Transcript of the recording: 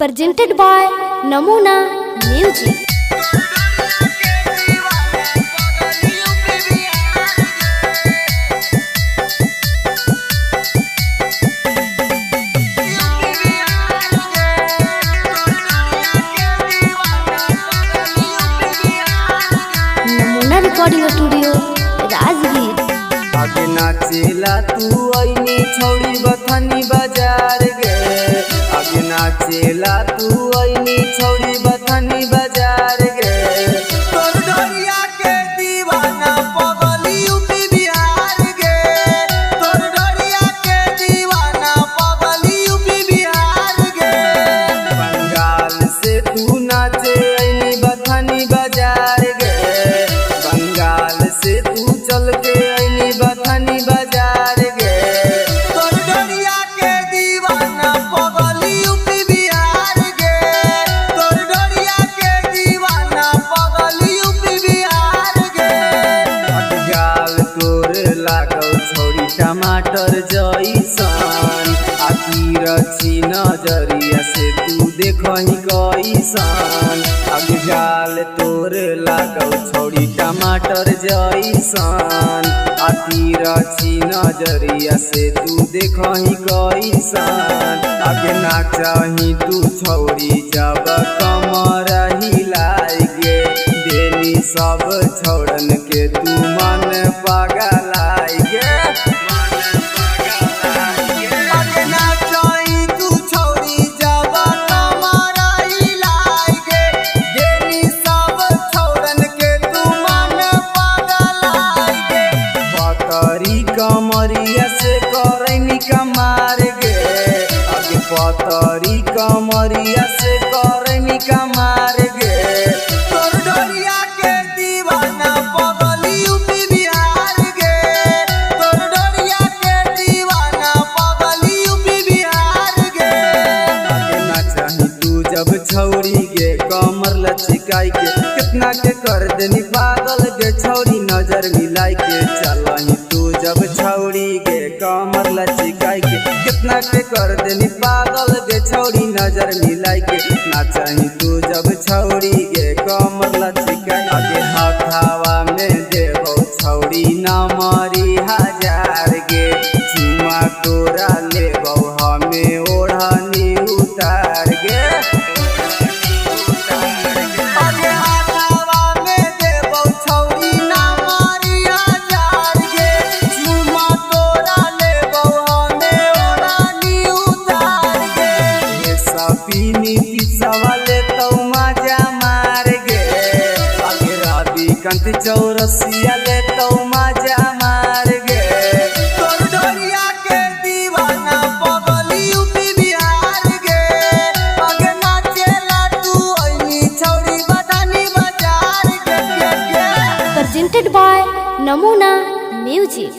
presented by Namuna Music. Namuna Recording Studio, Rajgir. आगे नाचेला तू आईनी छौड़ी बथानी बाजार गे। आगे नाचेला तू आईनी छौड़ी बथानी बाजार गे। तोर डोरिया के दीवाना पगली यूपी बिहार गे। तोर डोरिया के दीवाना पगली यूपी बिहार गे। बंगाल से तू नाचे आईनी बथानी बाजार गे। बंगाल से तू चल के आईनी बथानी बाजार गे। तोर डोरिया के दीवाना पगली यूपी बिहार गे। तोर डोरिया के दीवाना पगली यूपी बिहार गे। अटगाल तोर लागौ छौड़ी टमाटर जइसन। आखिर छी नजरिया से तू देखही कैसन। अटगाल तोर लागौ छौड़ी टमाटर जइसन। आखिर छी नजरिया से तू देखही कैसन। आगे ना चाही तू छौड़ी जब कमर हिलाई गे। देनी सब छौड़न के तू मन पगलाई गे। आगे ना चाही तू छौड़ी जब कमर हिलाई गे। देनी सब छौड़न के तू मन पगलाई गे। पतरी कमरिया से करैनी कमार गे। आगे पतरी कमरिया से करैनी कमार गे। तोर डोरिया के दीवाना पगली यूपी बिहार गे। तोर डोरिया के दीवाना पगली यूपी बिहार गे। आगे ना चाही तू जब छौड़ी गे कमर लचकाई के। कितना के कर देनी पागल गे छौड़ी नजर मिलाई के। चलही तू जब छौड़ी गे कमर लचकाई के। कितना के कर देनी पागल गे छौड़ी नजर मिलाई के। ना चाही तू जब छौड़ी गे कमर लचकाई। आगे हथावा में देबो छौड़ी नमरी हजार गे। चुमा तोरा लेबो हमें ओढ़नी उतार गे। आगे हथावा में देबो छौड़ी नमरी हजार गे। चुमा तोरा लेबो हमें ओढ़नी उतार गे। ये सपीनी पिसवा लेतौ मजा मार गे। आगे रवि कंत चौरसिया लेतौ मजा मार गे। तोर डोरिया के दीवाना पगली यूपी बिहार गे। आगे नाचेला तू आईनी छौड़ी बथानी बाजार गे। Presented by Namuna Music.